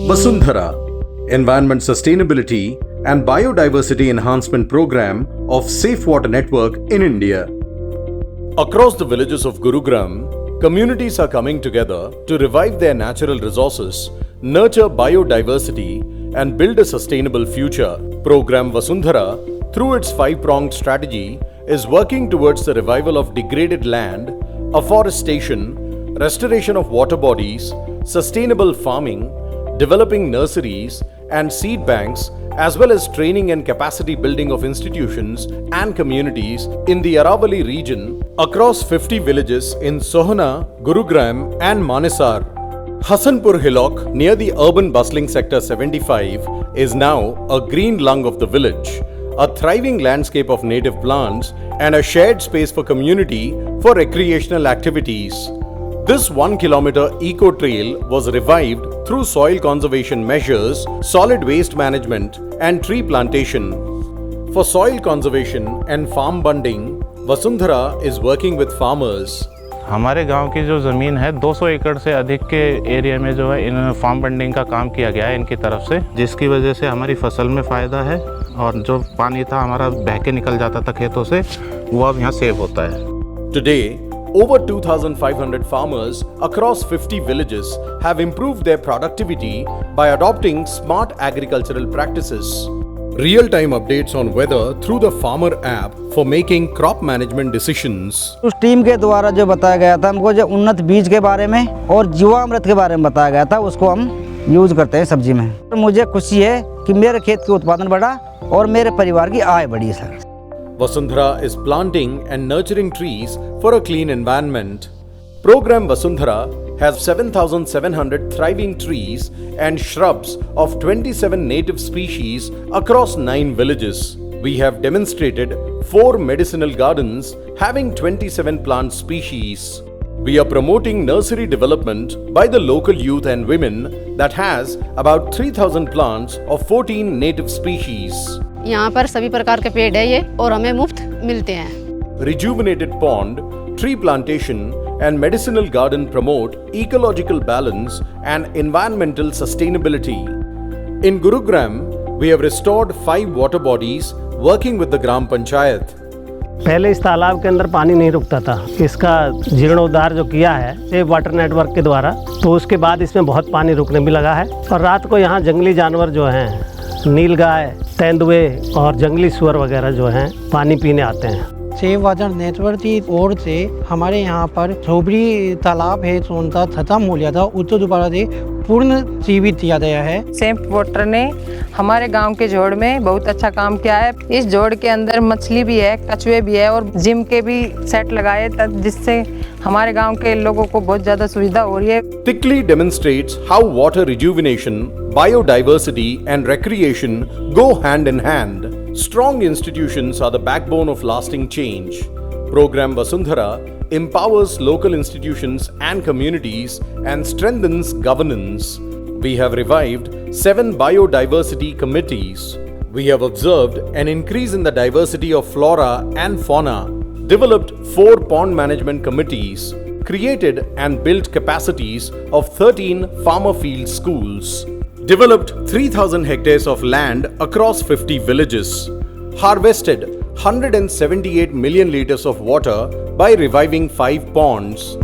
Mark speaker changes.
Speaker 1: Vasundhara, Environment Sustainability and Biodiversity Enhancement Program of Safe Water Network in India. Across the villages of Gurugram, communities are coming together to revive their natural resources, nurture biodiversity, and build a sustainable future. Program Vasundhara, through its 5-pronged strategy, is working towards the revival of degraded land, afforestation, restoration of water bodies, sustainable farming, developing nurseries and seed banks, as well as training and capacity building of institutions and communities in the Aravalli region across 50 villages in Sohna, Gurugram and Manesar. Hasanpur Hillock near the urban bustling sector 75 is now a green lung of the village, a thriving landscape of native plants and a shared space for community for recreational activities. This 1-kilometer eco trail was revived through soil conservation measures, solid waste management and tree plantation. For soil conservation and farm bonding, Vasundhara is working with farmers.
Speaker 2: हमारे गांव की जो ज़मीन है 200 एकड़ से अधिक के एरिया में जो है इन फार्म बंडिंग का काम किया गया है इनकी तरफ से, जिसकी वजह से हमारी फसल में फ़ायदा है और जो पानी था हमारा बह के निकल जाता था खेतों से, वो अब यहाँ सेव होता है.
Speaker 1: Today, over 2,500 farmers across 50 villages have improved their productivity by adopting smart agricultural practices. Real-time updates on weather through the Farmer app for making crop management decisions.
Speaker 3: उस टीम के द्वारा जो बताया गया था हमको, जो उन्नत बीज के बारे में और जीवामृत के बारे में बताया गया था, उसको हम यूज करते हैं सब्जी में. तो मुझे खुशी है कि मेरे खेत के उत्पादन बढ़ा और मेरे परिवार की आय बढ़ी है sir.
Speaker 1: Vasundhara is planting and nurturing trees for a clean environment. Program Vasundhara has 7,700 thriving trees and shrubs of 27 native species across 9 villages. We have demonstrated 4 medicinal gardens having 27 plant species. We are promoting nursery development by the local youth and women that has about 3,000 plants of 14 native species.
Speaker 4: यहाँ पर सभी प्रकार के पेड़ है ये और हमें मुफ्त मिलते हैं.
Speaker 1: Rejuvenated pond, tree plantation and medicinal garden promote ecological balance and environmental sustainability. In Gurugram, we have restored 5 water bodies working with the Gram Panchayat.
Speaker 5: पहले इस तालाब के अंदर पानी नहीं रुकता था. इसका जीर्णोद्धार जो किया है सेफ वाटर नेटवर्क के द्वारा, तो उसके बाद इसमें बहुत पानी रुकने भी लगा है. और रात को यहाँ जंगली जानवर जो हैं, नीलगाय, तेंदुए और जंगली सुअर वगैरह जो हैं पानी पीने आते हैं.
Speaker 6: सेफ वाटर नेटवर्क की ओर से हमारे यहाँ पर धोबरी तालाब है सोनता खत्म हो गया था, उसको दोबारा से पूर्ण जीवित किया गया है.
Speaker 7: सेफ वाटर ने हमारे गांव के जोड़ में बहुत अच्छा काम किया है. इस जोड़ के अंदर मछली भी है, कछुए भी है और जिम के भी सेट लगाए, जिससे हमारे गांव के लोगों को बहुत ज़्यादा सुविधा हो रही है.
Speaker 1: Tikli demonstrates how water rejuvenation, biodiversity and recreation go hand in hand. Strong institutions are the backbone of lasting change. Program Vasundhara empowers local institutions and communities and strengthens governance. We have revived 7 biodiversity committees. We have observed an increase in the diversity of flora and fauna, developed 4 pond management committees, created and built capacities of 13 farmer field schools, developed 3,000 hectares of land across 50 villages, harvested 178 million liters of water by reviving 5 ponds.